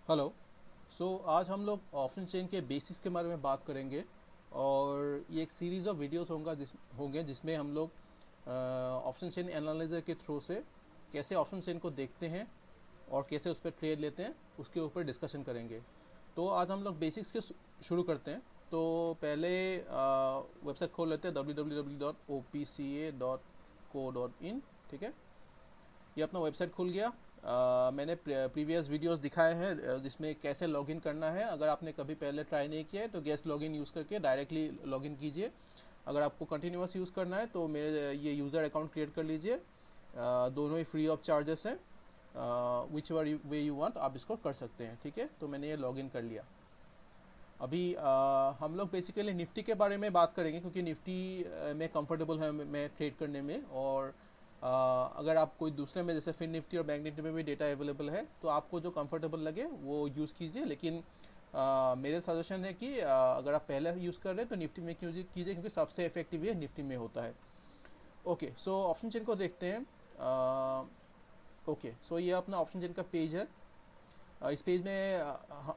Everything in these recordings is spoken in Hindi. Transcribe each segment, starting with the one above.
हेलो। आज हम लोग ऑप्शन चेन के बेसिक्स के बारे में बात करेंगे और ये एक सीरीज़ ऑफ वीडियोस होंगे जिसमें हम लोग ऑप्शन चेन एनालाइजर के थ्रू से कैसे ऑप्शन चेन को देखते हैं और कैसे उस पर ट्रेड लेते हैं उसके ऊपर डिस्कशन करेंगे। तो आज हम लोग बेसिक्स के शुरू करते हैं। तो पहले वेबसाइट खोल लेते हैं www.opca.co.in। ठीक है, ये अपना वेबसाइट खुल गया। मैंने प्रीवियस वीडियोस दिखाए हैं जिसमें कैसे लॉगिन करना है। अगर आपने कभी पहले ट्राई नहीं किया है तो गेस्ट लॉगिन यूज़ करके डायरेक्टली लॉगिन कीजिए। अगर आपको कंटिन्यूस यूज़ करना है तो मेरे ये यूज़र अकाउंट क्रिएट कर लीजिए। दोनों ही फ्री ऑफ चार्जेस हैं। Which ever way you want आप इसको कर सकते हैं। ठीक है, तो मैंने ये लॉगिन कर लिया। अभी हम लोग बेसिकली निफ्टी के बारे में बात करेंगे क्योंकि निफ्टी में कंफर्टेबल है मैं ट्रेड करने में। और अगर आप कोई दूसरे में जैसे फिन निफ्टी और बैंक निफ्टी में भी डेटा अवेलेबल है तो आपको जो कंफर्टेबल लगे वो यूज़ कीजिए। लेकिन मेरे सजेशन है कि अगर आप पहले यूज़ कर रहे हैं तो निफ्टी में कीजिए क्योंकि सबसे इफेक्टिव ये निफ्टी में होता है। ओके, सो ऑप्शन चेन को देखते हैं। ओके, सो ये अपना ऑप्शन चेन का पेज है। इस पेज में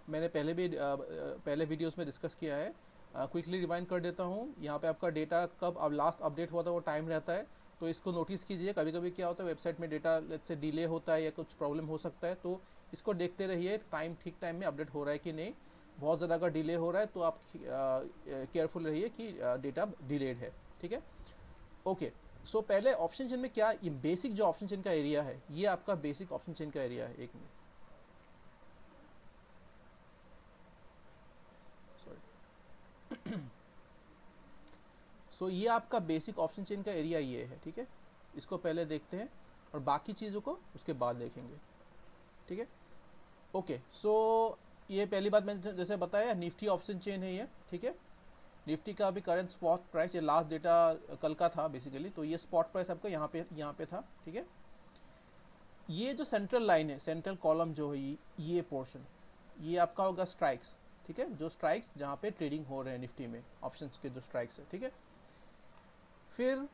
मैंने पहले वीडियोस में डिस्कस किया है। क्विकली रिवाइंड कर देता हूँ। यहाँ पे आपका डेटा कब अब लास्ट अपडेट हुआ था वो टाइम रहता है, तो इसको नोटिस कीजिए। कभी कभी क्या होता है वेबसाइट में डेटा लेट्स से डिले होता है या कुछ प्रॉब्लम हो सकता है, तो इसको देखते रहिए ठीक टाइम में अपडेट हो रहा है कि नहीं। बहुत ज़्यादा अगर डिले हो रहा है तो आप केयरफुल रहिए कि डेटा डिलेड है। ठीक है, ओके। सो पहले ऑप्शन चेन में क्या, ये बेसिक जो ऑप्शन चेन का एरिया है, ये आपका बेसिक ऑप्शन चेन का एरिया है। एक मिनट, सॉरी। ये आपका बेसिक ऑप्शन चेन का एरिया ये है। ठीक है, इसको पहले देखते हैं और बाकी चीज़ों को उसके बाद देखेंगे। ठीक है, ओके। ये पहली बात मैंने जैसे बताया, निफ्टी ऑप्शन चेन है ये। ठीक है, निफ्टी का अभी करंट स्पॉट प्राइस, ये लास्ट डेटा कल का था बेसिकली, तो ये स्पॉट प्राइस आपका यहाँ पे था। ठीक है, ये जो सेंट्रल लाइन है, सेंट्रल कॉलम जो है, ये पोर्शन ये आपका होगा स्ट्राइक्स। ठीक है, जो स्ट्राइक्स जहाँ पे ट्रेडिंग हो रहे हैं निफ्टी में ऑप्शंस के जो स्ट्राइक्स है। ठीक है, फिर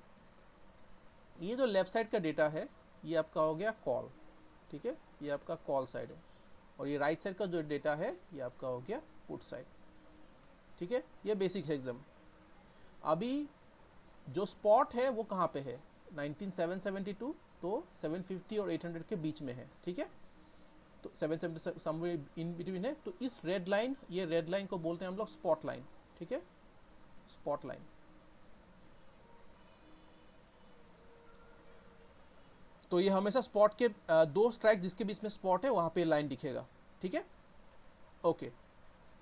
ये जो लेफ्ट साइड का डेटा है ये आपका हो गया कॉल। ठीक है, ये आपका कॉल साइड है। और ये राइट साइड का जो डेटा है ये आपका हो गया पुट साइड। ठीक है, ये बेसिक है एकदम। अभी जो स्पॉट है वो कहाँ पे है, 19772, तो 750 और 800 के बीच में है। ठीक है, तो 770 समवेयर इन बिटवीन है। तो इस रेड लाइन, ये रेड लाइन को बोलते हैं हम लोग स्पॉट लाइन। ठीक है, स्पॉट लाइन। तो ये हमेशा स्पॉट के दो स्ट्राइक जिसके बीच में स्पॉट है वहां पे लाइन दिखेगा। ठीक है, ओके।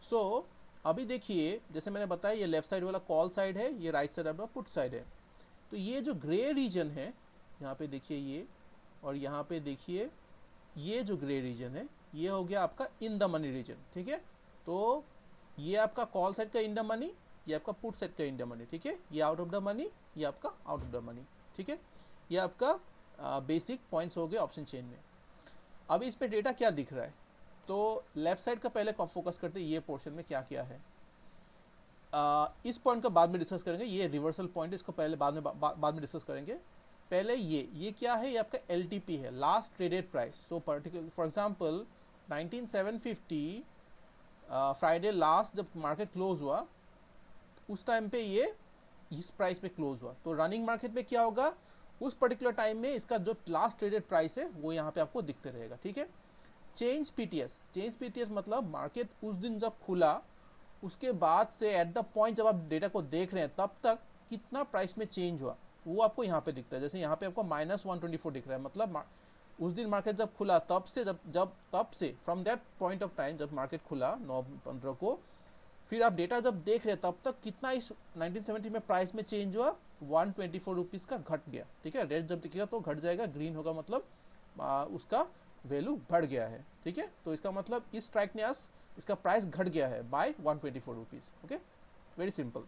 सो अभी देखिए, जैसे मैंने बताया ये लेफ्ट साइड वाला कॉल साइड है, ये राइट साइड वाला पुट साइड है। तो ये जो ग्रे रीजन है, यहाँ पे देखिए ये, और यहाँ पे देखिए ये जो ग्रे रीजन है ये हो गया आपका इन द मनी रीजन। ठीक है, तो ये आपका कॉल साइड का इन द मनी, ये आपका पुट साइड का इन द मनी। ठीक है, ये आउट ऑफ द मनी, ये आपका आउट ऑफ द मनी। ठीक है, ये आपका बेसिक पॉइंट्स हो गए ऑप्शन चेन में। अब इस पे डेटा क्या दिख रहा है, तो लेफ्ट साइड का पहले फोकस करते हैं, ये पोर्शन में क्या क्या है। इस पॉइंट का बाद में डिस्कस करेंगे, ये रिवर्सल पॉइंट, इसको पहले बाद में डिस्कस करेंगे। पहले ये क्या है, ये आपका एल है, last traded price. So particular for example 19750 Friday last जब मार्केट क्लोज हुआ उस टाइम पे ये इस प्राइस पे क्लोज हुआ, तो रनिंग मार्केट में क्या होगा, उस पर्टिकुलर टाइम में इसका जो लास्ट ट्रेडेड प्राइस है वो यहाँ पे आपको दिखते रहेगा। ठीक है, चेंज पीटीएस मतलब मार्केट उस दिन जब खुला उसके बाद से एट द पॉइंट जब आप डेटा को देख रहे हैं तब तक कितना प्राइस में चेंज हुआ वो आपको यहाँ पे दिखता है। जैसे यहाँ पे आपको -124 दिख रहा है, मतलब उस दिन मार्केट जब खुला तब से from that point of time जब मार्केट खुला 9/15 को, फिर आप डेटा जब देख रहे हैं तब तक कितना इस 1970 में प्राइस में चेंज हुआ, 124 रुपीज़ का घट गया। ठीक है, रेड जब दिखेगा तो घट जाएगा, ग्रीन होगा मतलब उसका वैल्यू बढ़ गया है। ठीक है, तो इसका मतलब इस स्ट्राइक ने आज इसका प्राइस घट गया है by 124 rupees. Okay, very simple.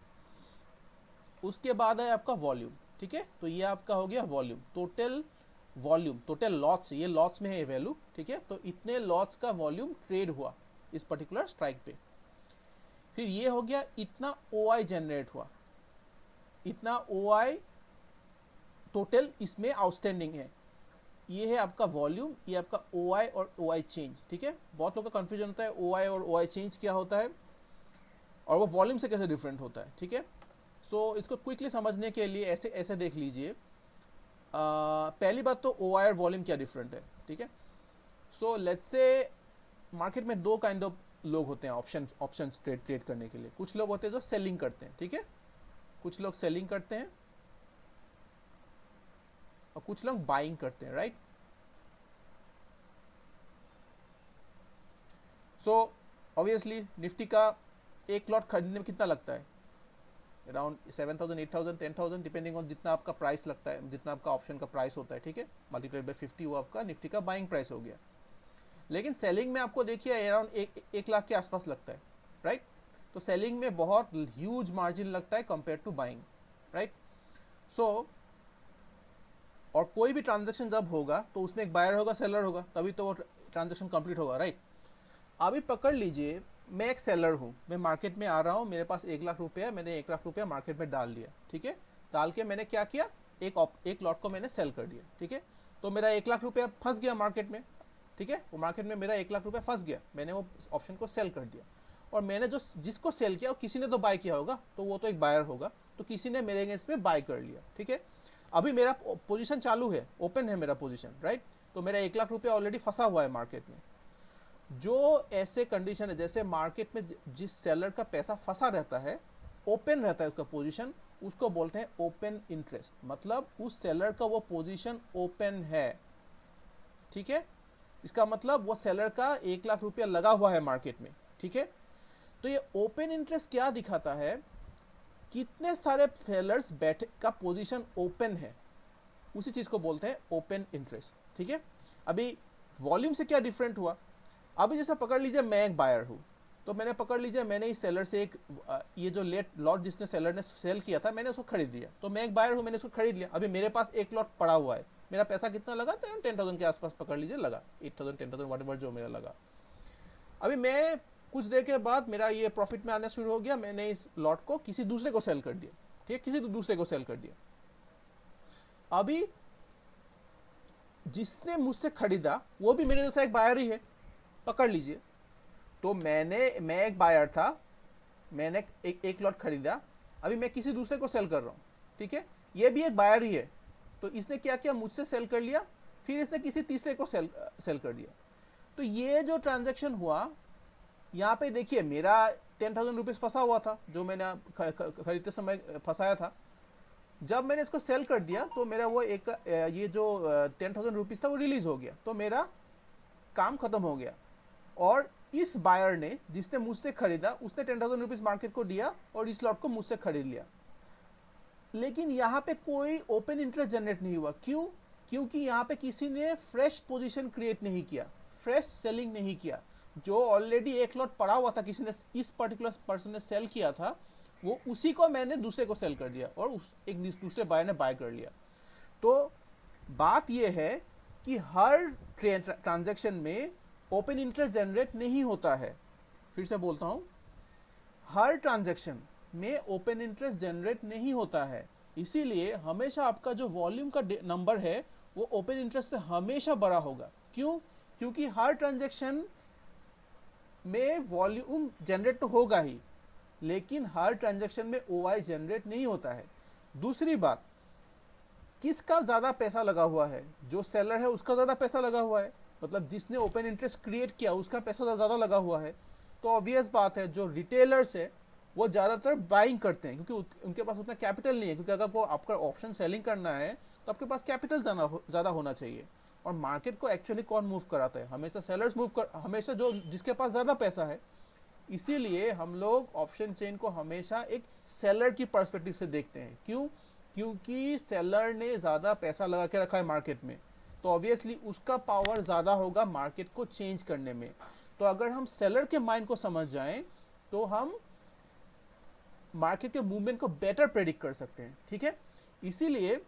उसके बाद है आपका वॉल्यूम। ठीक है, तो ये आपका हो गया volume, total volume, total lots, ये लॉट्स में है वैल्यू। ठीक है, तो इतने लॉट्स का वॉल्यूम ट्रेड हुआ इस पर्टिकुलर स्ट्राइक पे। फिर ये हो गया इतना ओ आई जनरेट हुआ, इतना ओ आई टोटल इसमें आउटस्टैंडिंग है। ये है आपका वॉल्यूम, ये आपका ओ आई और ओ आई चेंज, ठीक है। बहुत लोगों का कंफ्यूजन होता है ओ आई और ओ आई चेंज क्या होता है और वो वॉल्यूम से कैसे डिफरेंट होता है, ठीक है। सो इसको क्विकली समझने के लिए ऐसे ऐसे देख लीजिए। पहली बात तो ओ आई और वॉल्यूम क्या डिफरेंट है, ठीक है। सो लेट्स से मार्केट में दो काइंड ऑफ लोग होते हैं ऑप्शन ऑप्शन ट्रेड करने के लिए। कुछ लोग होते हैं जो सेलिंग करते हैं, ठीक है, कुछ लोग सेलिंग करते हैं और कुछ लोग बाइंग करते हैं, राइट। सो ऑब्वियसली निफ्टी का एक लॉट खरीदने में कितना लगता है, अराउंड 7,000 8,000 10,000 डिपेंडिंग ऑन जितना आपका प्राइस लगता है, जितना आपका ऑप्शन का प्राइस होता है, ठीक है, मल्टीप्लाइड बाय 50 वो आपका निफ्टी का बाइंग प्राइस हो गया। लेकिन सेलिंग में आपको देखिए अराउंड एक लाख के आसपास लगता है, राइट। तो सेलिंग में बहुत ह्यूज मार्जिन लगता है कंपेयर टू बाइंग, राइट। सो और कोई भी ट्रांजेक्शन जब होगा तो उसमें एक बायर होगा सेलर होगा, तभी तो वो ट्रांजेक्शन कंप्लीट होगा, राइट। अभी पकड़ लीजिए मैं एक सेलर हूँ, मैं मार्केट में आ रहा हूँ, मेरे पास 1 लाख रुपया, मैंने 1 लाख रुपया मार्केट में डाल दिया, ठीक है। डाल के मैंने क्या किया, एक लॉट को मैंने सेल कर दिया, ठीक है। तो मेरा 1 लाख रुपया फंस गया मार्केट में, ठीक है। वो मार्केट में मेरा 1 लाख रुपया फंस गया, मैंने वो ऑप्शन को सेल कर दिया। और मैंने जो जिसको सेल किया किसी ने तो बाय किया होगा, तो वो तो एक बायर होगा, तो किसी ने मेरे अगेंस्ट में बाय कर लिया, ठीक है। अभी मेरा पोजीशन चालू है, ओपन है मेरा पोजीशन, राइट। तो मेरा 1 लाख रुपया ऑलरेडी फंसा हुआ है मार्केट में। जो ऐसे कंडीशन है जैसे मार्केट में जिस सेलर का पैसा फंसा रहता है, ओपन रहता है उसका पोजीशन, उसको बोलते हैं ओपन इंटरेस्ट, मतलब उस सेलर का वो पोजीशन ओपन है, ठीक है। इसका मतलब वो सेलर का 1 लाख रुपया लगा हुआ है मार्केट में, ठीक है। तो ये ओपन इंटरेस्ट क्या दिखाता है, कितने सारे सेलर्स बैठे का पोजीशन ओपन है, उसी चीज को बोलते हैं ओपन इंटरेस्ट, ठीक है। अभी वॉल्यूम से क्या डिफरेंट हुआ, अभी जैसा पकड़ लीजिए मैं एक बायर हूँ, तो मैंने पकड़ लीजिए मैंने इस सेलर से एक ये जो लेट लॉट जिसने सेलर ने सेल किया था मैंने उसको खरीद लिया, तो मैं एक बायर हूँ, मैंने उसको खरीद लिया। अभी मेरे पास एक लॉट पड़ा हुआ है, मेरा पैसा कितना लगा, तो 10,000 के आसपास पकड़ लीजिए लगा, 8,000 10,000 वट जो मेरा लगा। अभी मैं कुछ देर के बाद मेरा ये प्रॉफिट में आना शुरू हो गया, मैंने इस लॉट को किसी दूसरे को सेल कर दिया, ठीक है, किसी दूसरे को सेल कर दिया। अभी जिसने मुझसे खरीदा वो भी मेरे जैसा एक बायर ही है, पकड़ लीजिए। तो मैं एक बायर था, मैंने एक लॉट खरीदा, अभी मैं किसी दूसरे को सेल कर रहा हूँ, ठीक है। ये भी एक बायर ही है, तो इसने क्या किया, मुझसे सेल कर लिया, फिर इसने किसी तीसरे को सेल कर दिया। तो ये जो ट्रांजैक्शन हुआ, यहाँ पे देखिए मेरा 10,000 रुपीज फंसा हुआ था, जो मैंने खरीदते समय फंसाया था। जब मैंने इसको सेल कर दिया तो मेरा वो एक ये जो 10,000 रुपीज था वो रिलीज हो गया, तो मेरा काम खत्म हो गया। और इस बायर ने जिसने मुझसे खरीदा उसने 10,000 रुपीज मार्केट को दिया और इस लॉट को मुझसे खरीद लिया। लेकिन यहाँ पे कोई ओपन इंटरेस्ट जनरेट नहीं हुआ, क्यों, क्योंकि यहाँ पे किसी ने फ्रेश पोजीशन क्रिएट नहीं किया, फ्रेश सेलिंग नहीं किया। जो ऑलरेडी एक लॉट पड़ा हुआ था, किसी ने इस पर्टिकुलर पर्सन ने सेल किया था, वो उसी को मैंने दूसरे को सेल कर दिया और एक दूसरे बायर ने बाय कर लिया। तो बात यह है कि हर ट्रांजैक्शन में ओपन इंटरेस्ट जनरेट नहीं होता है। फिर से बोलता हूं, हर ट्रांजैक्शन में ओपन इंटरेस्ट जनरेट नहीं होता है, इसीलिए हमेशा आपका जो वॉल्यूम का नंबर है वो ओपन इंटरेस्ट से हमेशा बड़ा होगा। क्यों, क्योंकि हर ट्रांजैक्शन में वॉल्यूम जनरेट तो होगा ही, लेकिन हर ट्रांजैक्शन में ओआई जनरेट नहीं होता है। दूसरी बात, किसका ज्यादा पैसा लगा हुआ है, जो सेलर है उसका ज्यादा पैसा लगा हुआ है, मतलब जिसने ओपन इंटरेस्ट क्रिएट किया उसका पैसा ज्यादा लगा हुआ है। तो ऑब्वियस बात है जो रिटेलर्स है वो ज्यादातर बाइंग करते हैं, क्योंकि उनके पास उतना कैपिटल नहीं है, क्योंकि अगर वो आपका ऑप्शन सेलिंग करना है तो आपके पास कैपिटल ज्यादा होना चाहिए। और मार्केट को एक्चुअली कौन मूव कराता है, हमेशा सेलर्स हमेशा जो जिसके पास ज्यादा पैसा है। इसीलिए हम लोग ऑप्शन चेन को हमेशा एक सेलर की पर्सपेक्टिव से देखते हैं। क्यों, क्योंकि सेलर ने ज्यादा पैसा लगा के रखा है मार्केट में, तो ऑब्वियसली उसका पावर ज्यादा होगा मार्केट को चेंज करने में। तो अगर हम सेलर के माइंड को समझ जाएं तो हम मार्केट के मूवमेंट को बेटर प्रेडिक्ट कर सकते हैं, ठीक है। इसीलिए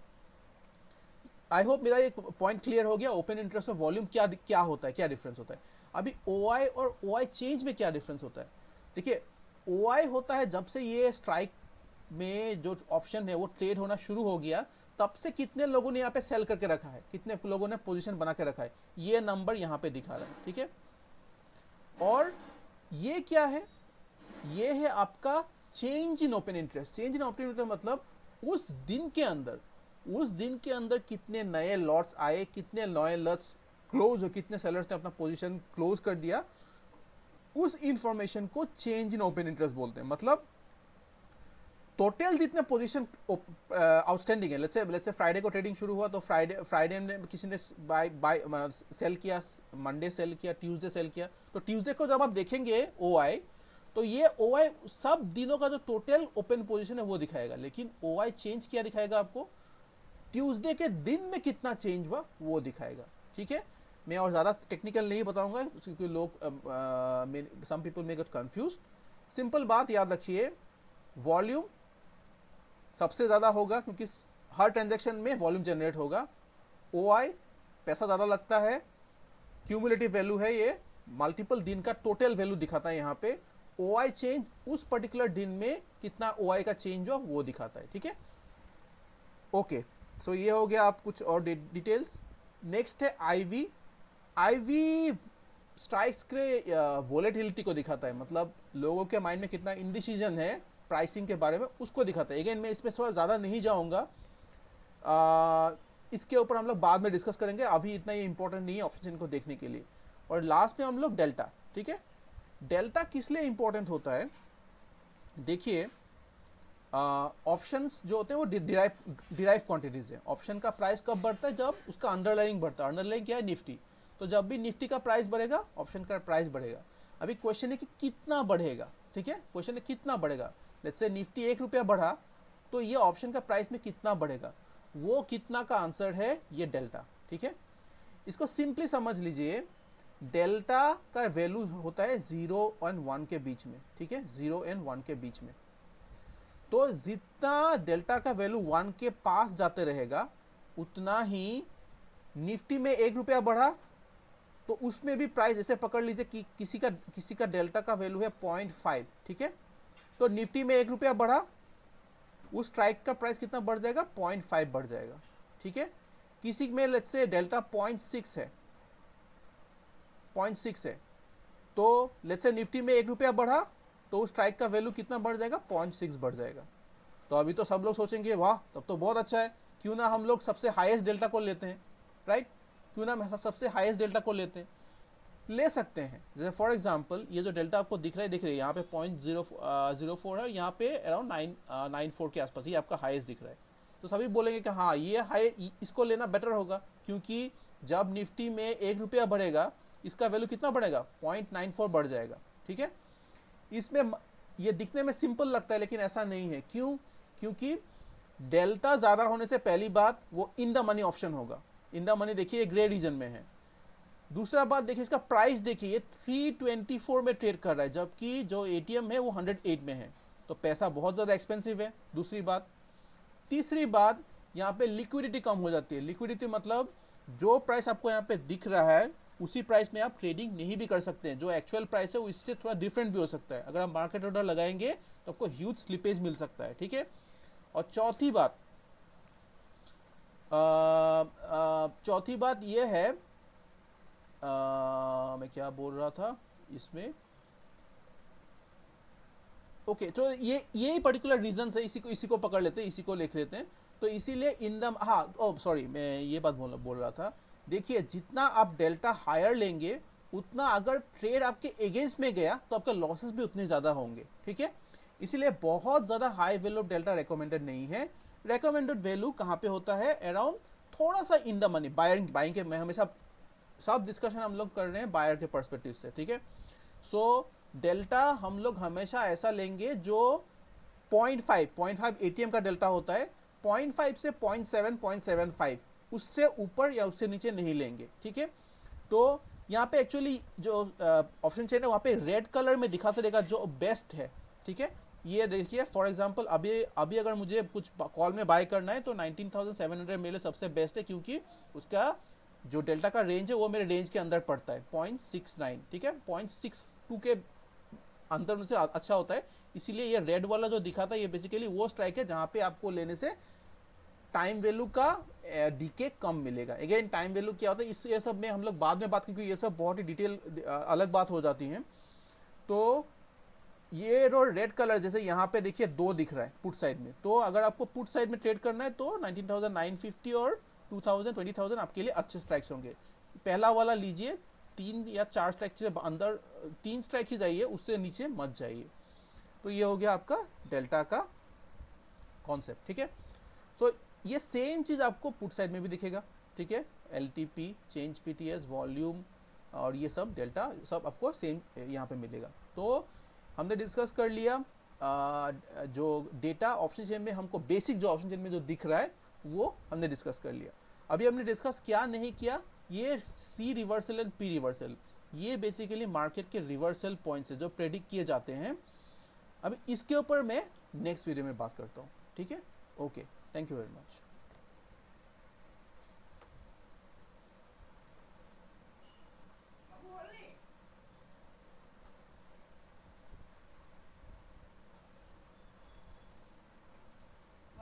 आई होप मेरा एक पॉइंट क्लियर हो गया, ओपन इंटरेस्ट और वॉल्यूम क्या होता है, क्या डिफरेंस होता है। अभी ओआई और ओआई चेंज में क्या डिफरेंस होता है, देखिए ओआई होता है जब से ये स्ट्राइक में जो ऑप्शन है वो ट्रेड होना शुरू हो गया, तब से कितने लोगों ने यहाँ पे सेल करके रखा है, कितने लोगों ने पोजीशन बना के रखा है, ये नंबर यहाँ पे दिखा रहा है, ठीक है। और ये क्या है, ये है आपका change in open interest. Change in open interest मतलब उस दिन के अंदर, उस दिन के अंदर कितने नए लॉट्स आए, कितने नए लॉट्स क्लोज हो, कितने सेलर्स ने अपना पोजीशन क्लोज कर दिया, उस इंफॉर्मेशन को चेंज इन ओपन इंटरेस्ट बोलते हैं। मतलब टोटल जितने पोजीशन आउटस्टैंडिंग है, लेट्स से फ्राइडे को ट्रेडिंग शुरू हुआ तो फ्राइडे में किसी ने बाय सेल किया, मंडे सेल किया, ट्यूसडे सेल किया, तो ट्यूसडे को जब आप देखेंगे ओआई, तो ये ओआई सब दिनों का जो टोटल ओपन पोजीशन है वो दिखाएगा, लेकिन ओआई चेंज किया दिखाएगा आपको, ट्यूसडे के दिन में कितना चेंज हुआ वो दिखाएगा, ठीक है। मैं और ज़्यादा टेक्निकल नहीं बताऊंगा क्योंकि लोग some people may get confuse. Simple बात याद रखिए, वॉल्यूम सबसे ज़्यादा होगा क्योंकि हर ट्रांजैक्शन में वॉल्यूम जनरेट होगा। ओआई पैसा ज़्यादा लगता है, क्यूमुलेटिव वैल्यू है, ये मल्टीपल दिन का टोटल वैल्यू दिखाता है यहाँ पे। ओआई चेंज उस पर्टिकुलर दिन में कितना ओआई का चेंज हुआ वो दिखाता है, ठीक है। ओके, सो ये हो गया आप कुछ और डिटेल्स। नेक्स्ट है आईवी। आईवी स्ट्राइक्स के वोलेटिलिटी को दिखाता है, मतलब लोगों के माइंड में कितना इंडिसीजन है प्राइसिंग के बारे में उसको दिखाता है। अगेन मैं इसमें थोड़ा ज़्यादा नहीं जाऊंगा, इसके ऊपर हम लोग बाद में डिस्कस करेंगे, अभी इतना ही इंपॉर्टेंट नहीं है ऑप्शन को देखने के लिए। और लास्ट में हम लोग डेल्टा, ठीक है। डेल्टा किस लिए इंपॉर्टेंट होता है, देखिए ऑप्शंस जो होते हैं वो डिराइव क्वांटिटीज है। ऑप्शन का प्राइस कब बढ़ता है, जब उसका अंडरलाइंग बढ़ता है। अंडरलाइंग क्या है, निफ्टी। तो जब भी निफ्टी का प्राइस बढ़ेगा ऑप्शन का प्राइस बढ़ेगा। अभी क्वेश्चन है कि कितना बढ़ेगा, ठीक है, क्वेश्चन है कितना बढ़ेगा। लेट्स से निफ्टी 1 रुपया बढ़ा तो ये ऑप्शन का प्राइस में कितना बढ़ेगा, वो कितना का आंसर है ये डेल्टा, ठीक है। इसको सिंपली समझ लीजिए, डेल्टा का वैल्यू होता है 0 और 1 के बीच में, ठीक है, 0 और 1 के बीच में। तो जितना डेल्टा का वैल्यू 1 के पास जाते रहेगा उतना ही निफ्टी में 1 रुपया बढ़ा तो उसमें भी प्राइस, जैसे पकड़ लीजिए कि किसी का डेल्टा का वैल्यू है 0.5, ठीक है, तो निफ्टी में 1 रुपया बढ़ा, उस स्ट्राइक का प्राइस कितना बढ़ जाएगा, 0.5 बढ़ जाएगा, ठीक है। किसी में लेट्स से डेल्टा 0.6 है, 0.6 है, तो लेट्स से निफ्टी में 1 रुपया बढ़ा तो उस स्ट्राइक का वैल्यू कितना बढ़ जाएगा, 0.6 बढ़ जाएगा। तो अभी तो सब लोग सोचेंगे वाह तब तो बहुत अच्छा है, क्यों ना हम लोग सबसे हाईएस्ट डेल्टा को लेते हैं, राइट, क्यों ना हम सबसे हाईएस्ट डेल्टा को लेते हैं, ले सकते हैं। जैसे फॉर एग्जांपल ये जो डेल्टा आपको दिख रहा है यहाँ पे 0.004 है, यहाँ पे अराउंड 994 के आसपास ये आपका हाईएस्ट दिख रहा है। तो सभी बोलेंगे कि हाँ ये हाई, इसको लेना बेटर होगा, क्योंकि जब निफ्टी में 1 रुपया बढ़ेगा इसका वैल्यू कितना बढ़ेगा, 0.94 बढ़ जाएगा, ठीक है। इसमें ये दिखने में सिंपल लगता है लेकिन ऐसा नहीं है, क्यों, क्योंकि डेल्टा ज्यादा होने से पहली बात वो इन द मनी ऑप्शन होगा। इन द मनी देखिए ग्रे रीजन में है। दूसरा बात देखिए इसका प्राइस देखिए, ये 324 में ट्रेड कर रहा है जबकि जो एटीएम है वो 108 में है, तो पैसा बहुत ज्यादा एक्सपेंसिव है, दूसरी बात। तीसरी बात, यहाँ पे लिक्विडिटी कम हो जाती है। लिक्विडिटी मतलब जो प्राइस आपको यहाँ पे दिख रहा है उसी प्राइस में आप ट्रेडिंग नहीं भी कर सकते हैं, जो एक्चुअल प्राइस है वो इससे थोड़ा डिफरेंट भी हो सकता है। अगर आप मार्केट ऑर्डर लगाएंगे तो आपको ह्यूज स्लिपेज मिल सकता है, ठीक है। और चौथी बात ये है, मैं क्या बोल रहा था इसमें, ओके, तो ये पर्टिकुलर रीजन है, इसी को पकड़ लेते हैं, इसी को लिख लेते हैं। तो इसीलिए इन द, हाँ ओ सॉरी मैं ये बात बोल रहा था, देखिए जितना आप डेल्टा हायर लेंगे उतना अगर ट्रेड आपके अगेंस्ट में गया तो आपके लॉसेस भी उतने ज्यादा होंगे, ठीक है। इसीलिए बहुत ज्यादा high value of delta recommended नहीं है। रिकमेंडेड वैल्यू कहाँ पे होता है, अराउंड थोड़ा सा इन द मनी, बाइंग के, मैं हमेशा सब डिस्कशन हम लोग कर रहे हैं बायर के पर्सपेक्टिव से, ठीक है। सो डेल्टा हम लोग हमेशा ऐसा लेंगे जो 0.5 एटीएम का डेल्टा होता है, 0.5 से 0.7 0.75 उससे ऊपर या उससे नीचे नहीं लेंगे, ठीक है। तो यहाँ पे एक्चुअली जो ऑप्शन चेन है वहाँ पे रेड कलर में दिखाता रहेगा जो बेस्ट है, ठीक है। ये देखिए फॉर एग्जांपल अभी अगर मुझे कुछ कॉल में बाय करना है तो 19,700 मेरे सबसे बेस्ट है, क्योंकि उसका जो डेल्टा का रेंज है वो मेरे रेंज के अंदर पड़ता है 0.69, ठीक है, 0.62 के अंदर से अच्छा होता है। इसीलिए ये रेड वाला जो दिखाता है ये बेसिकली वो स्ट्राइक है जहाँ पे आपको लेने से टाइम वैल्यू का डीके कम मिलेगा। अगेन टाइम वैल्यू क्या होता है, इस ये सब में हम लोग बाद में बात करेंगे, ये सब बहुत ही डिटेल अलग बात हो जाती है। तो ये रो रेड कलर जैसे यहाँ पे देखिए 2 दिख रहा है पुट साइड में, तो अगर आपको पुट साइड में ट्रेड करना है तो 19,950 और 2,000 20,000 आपके लिए अच्छे स्ट्राइक्स होंगे। पहला वाला लीजिए, 3 या 4 स्ट्राइक से अंदर, 3 स्ट्राइक ही जाइए, उससे नीचे मत जाइए। तो ये हो गया आपका डेल्टा का कॉन्सेप्ट, ठीक है। सो ये सेम चीज आपको पुट साइड में भी दिखेगा, ठीक है। L T P, change P T S, volume और ये सब डेल्टा सब आपको सेम यहाँ पे मिलेगा। तो हमने डिस्कस कर लिया जो डेटा ऑप्शन चेन में हमको बेसिक जो ऑप्शन चेन में जो दिख रहा है वो हमने डिस्कस कर लिया। अभी हमने डिस्कस क्या नहीं किया, ये सी रिवर्सल एंड पी रिवर्सल, ये बेसिकली मार्केट के रिवर्सल पॉइंट्स है जो प्रेडिक्ट किए जाते हैं। अभी इसके ऊपर मैं नेक्स्ट वीडियो में बात करता हूँ, ठीक है। Okay, thank you very much.